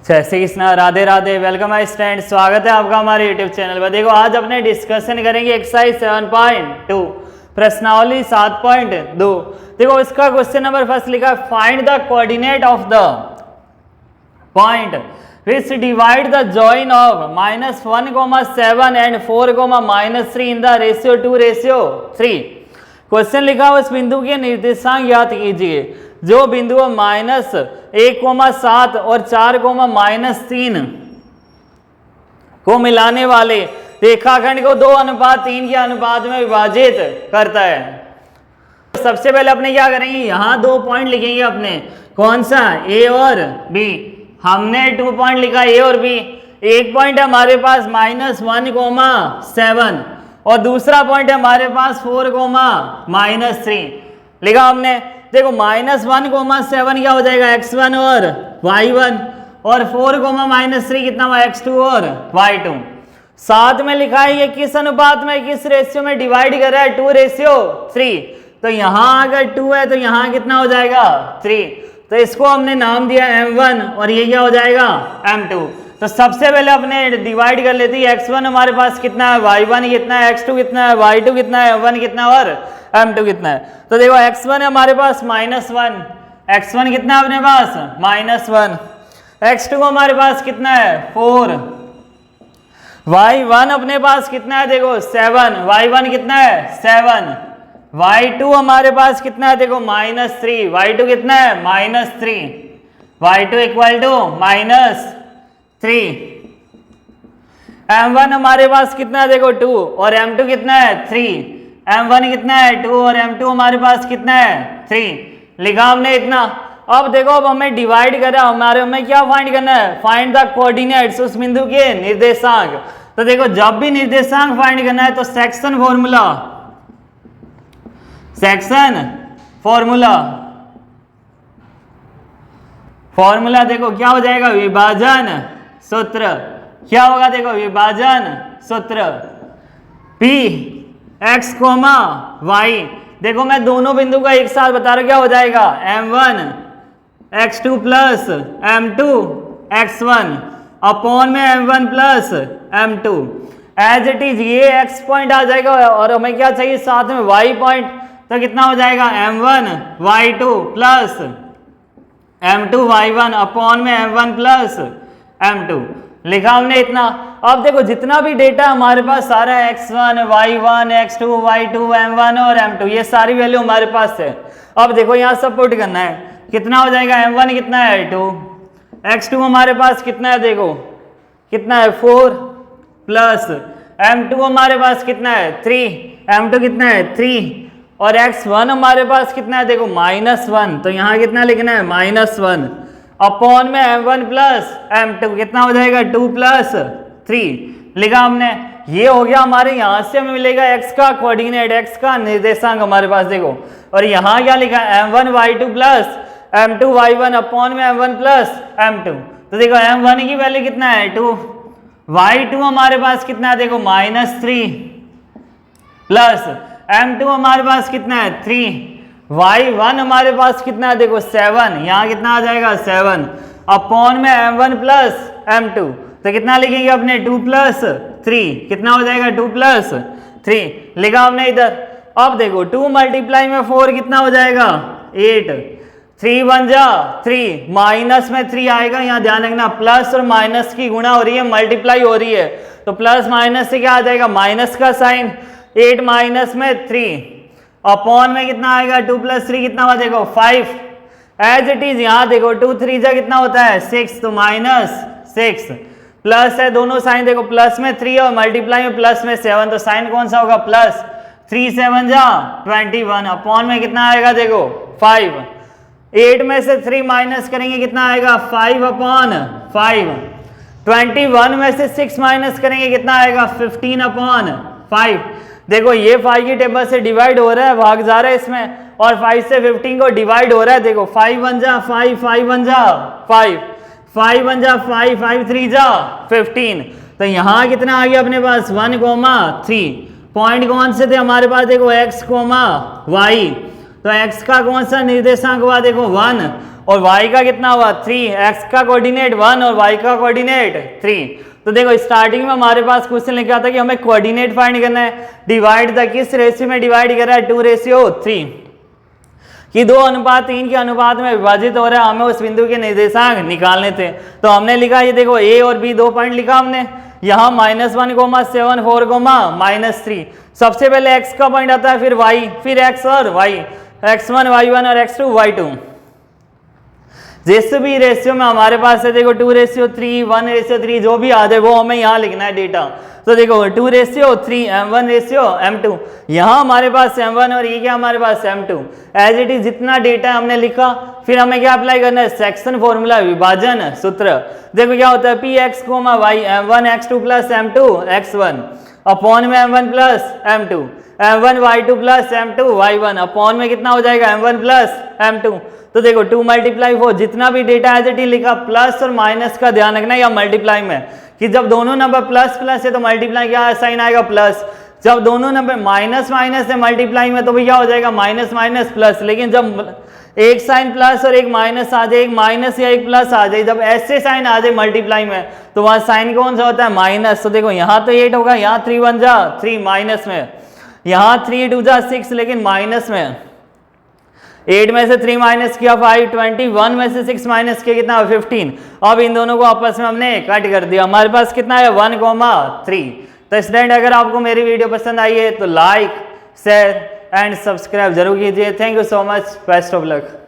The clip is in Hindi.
जय श्री कृष्ण, राधे राधे। वेलकम है स्टूडेंट, स्वागत है आपका हमारे यूट्यूब चैनल पर। देखो आज अपने डिस्कशन करेंगे एक्सरसाइज 7.2 प्रश्नावली 7.2। देखो इसका क्वेश्चन नंबर फर्स्ट लिखा है, find the coordinate of the point which divide the join of -1,7 and 4,-3 in the ratio 2:3। Question लिखा हुआ, इस बिंदु के निर्देशांक ज्ञात कीजिए जो बिंदु -1,7 और 4,-3 को मिलाने वाले रेखाखंड को 2:3 के अनुपात में विभाजित करता है। सबसे पहले अपने क्या करेंगे, यहाँ 2 पॉइंट लिखेंगे अपने, कौन सा, ए और बी। हमने 2 पॉइंट लिखा ए और बी। एक पॉइंट है हमारे पास -1,7 और दूसरा पॉइंट है हमारे पास 4,-3 लिखा हमने। देखो -1,7 क्या हो जाएगा, x1 और y1, और 4,-3 कितना हुआ, x2 और y2। साथ में लिखा है ये किस अनुपात में, किस रेशियो में डिवाइड कर रहा है, 2:3। तो यहाँ अगर 2 है तो यहाँ कितना हो जाएगा, 3। तो इसको हमने नाम दिया m1 और ये क्या हो जाएगा, m2। तो सबसे पहले अपने डिवाइड कर लेते हैं, x1 हमारे पास कितना है, y1 कितना है, x2 कितना है, y2 कितना है, m1 कितना है और m2 कितना है। तो देखो x1 है हमारे पास -1, x1 कितना है अपने पास -1, x2 हमारे पास कितना है 4, y1 अपने पास कितना है, देखो 7, y1 कितना है 7, y2 हमारे पास कितना है, देखो -3, y2 कितना है -3, y2 इक्वल टू -3। m1 हमारे पास कितना है, देखो 2, और m2 कितना है 3, m1 कितना है 2 और m2 हमारे पास कितना है 3। लिखा हमने इतना। अब देखो, अब हमें डिवाइड करा, हमें क्या फाइंड करना है, फाइंड द कोऑर्डिनेट्स, उस बिंदु के निर्देशांक। तो देखो जब भी निर्देशांक फाइंड करना है तो सेक्शन फॉर्मूला देखो क्या हो जाएगा, विभाजन सूत्र। क्या होगा, देखो विभाजन सूत्र P x, y। देखो मैं दोनों बिंदु का एक साथ बता रहा हूं, क्या हो जाएगा, m1 x2 plus m2 x1 upon में m1 plus m2 as it is. ये x पॉइंट आ जाएगा और हमें क्या चाहिए साथ में y पॉइंट। तो कितना हो जाएगा, m1 y2 plus m2 y1 upon में m1 प्लस m2। लिखा हमने इतना। अब देखो जितना भी डेटा हमारे पास सारा है, x1 y1 x2 y2 m1 और m2, ये सारी वैल्यू हमारे पास है। अब देखो यहाँ सब पुट करना है, कितना हो जाएगा, m1 कितना है 2, x2 हमारे पास कितना है, देखो कितना है 4, प्लस m2 हमारे पास कितना है 3, m2 कितना है 3, और x1 हमारे पास कितना है, देखो -1। तो यहाँ कितना लिखना है, -1 अपॉन में m1 प्लस m2 कितना हो जाएगा 2 प्लस 3। लिखा हमने। ये हो गया हमारे, यहाँ से हमें मिलेगा x का कोऑर्डिनेट, x का निर्देशांक हमारे पास देखो। और यहाँ क्या लिखा है, m1 y2 plus m2 y1 upon में m1 प्लस m2। तो देखो m1 की वैल्यू कितना है 2, y2 हमारे पास कितना है, देखो -3, प्लस m2 हमारे पास कितना है 3, y1 हमारे पास कितना है, देखो 7, यहाँ कितना आ जाएगा 7 अपॉन में m1 प्लस m2। तो कितना लिखेंगे अपने 2 प्लस 3, कितना हो जाएगा 2 प्लस 3। लिखा हमने इधर। अब देखो 2 मल्टीप्लाई में 4 कितना हो जाएगा 8, 3 1 जा 3, माइनस में 3 आएगा। यहाँ ध्यान रखना, प्लस और माइनस की गुणा हो रही है, मल्टीप्लाई हो रही है, तो प्लस माइनस से क्या आ जाएगा, माइनस का साइन। 8 माइनस में 3 अपॉन में कितना आएगा 2 प्लस 3 कितना हुआ, देखो 5 एज इट इज। यहाँ देखो 2 3 जा कितना होता है 6, तो -6, प्लस है दोनों साइन, देखो प्लस में 3 और मल्टीप्लाई में प्लस में 7, तो साइन कौन सा होगा, प्लस। 3 7 जा 21 अपॉन में कितना आएगा, देखो 5। 8 में से 3 माइनस करेंगे कितना आएगा, 5 अपॉन 5। 21 में से 6 माइनस करेंगे कितना आएगा, 15 अपॉन 5। देखो ये 5 की टेबल से डिवाइड हो रहा है, भाग जा रहा है इसमें, और 5 से 15 को डिवाइड हो रहा है। देखो 5 1 जा 5, 5 1 जा 5, 5 1 जा 5, 5 3 जा 15। तो यहाँ कितना आ गया अपने पास 1,3। पॉइंट कौन से थे हमारे पास, देखो x, y। तो x का कौन सा निर्देशांक हुआ, देखो 1, और y का कितना हुआ 3, x का कोऑर्डिनेट 1 और y का कोऑर्डिनेट 3। तो देखो स्टार्टिंग में हमारे पास क्वेश्चन लिखा था कि हमें कोऑर्डिनेट फाइंड करना है, डिवाइड द किस रेशियो में डिवाइड कर रहा है 2:3 कि 2:3 के अनुपात में विभाजित हो रहा है, हमें उस बिंदु के निर्देशांक निकालने थे। तो हमने लिखा ये देखो a और b 2 पॉइंट लिखा हमने, यहाँ -1, 7, 4, -3। सबसे पहले x का पॉइंट आता है, फिर y, फिर x और y, x1 y1 और x2 y2। जिस भी रेशियो में हमारे पास है देखो 2:3, 1:3 जो भी आ जाए वो हमें यहाँ लिखना है डेटा। तो देखो 2:3, m1:m2, यहाँ हमारे पास m1 और ये क्या हमारे पास m2। एज इट इज जितना डेटा हमने लिखा, फिर हमें क्या अप्लाई करना है, सेक्शन फॉर्मूला, विभाजन सूत्र। देखो क्या होता है, px, y m1x2 plus m2 x1 upon में m1 plus m2, m1 y2 plus m2 y1 upon में कितना हो जाएगा m1 प्लस m2। तो देखो 2 × 4 जितना भी डेटा एज इट इज लिखा, प्लस और माइनस का ध्यान रखना या मल्टीप्लाई में, कि जब दोनों नंबर प्लस प्लस है तो मल्टीप्लाई क्या साइन आएगा प्लस, जब दोनों नंबर माइनस माइनस है मल्टीप्लाई में तो भी क्या हो जाएगा माइनस माइनस प्लस। लेकिन जब एक साइन प्लस और एक माइनस आ जाए, एक माइनस या एक प्लस आ जाए, जब ऐसे साइन आ जाए मल्टीप्लाई में तो वहां साइन कौन सा होता है, माइनस। तो देखो यहाँ तो 8 होगा, यहाँ 3 1 जा 3 माइनस में, यहाँ 3 2 जा 6 लेकिन माइनस में, 8 में से 3 माइनस किया 5, 21 में से 6 माइनस किया कितना 15। अब इन दोनों को आपस में हमने कट कर दिया, हमारे पास कितना है 1,3। तो स्टूडेंट अगर आपको मेरी वीडियो पसंद आई है तो लाइक शेयर एंड सब्सक्राइब जरूर कीजिए। Thank you so much, best of luck.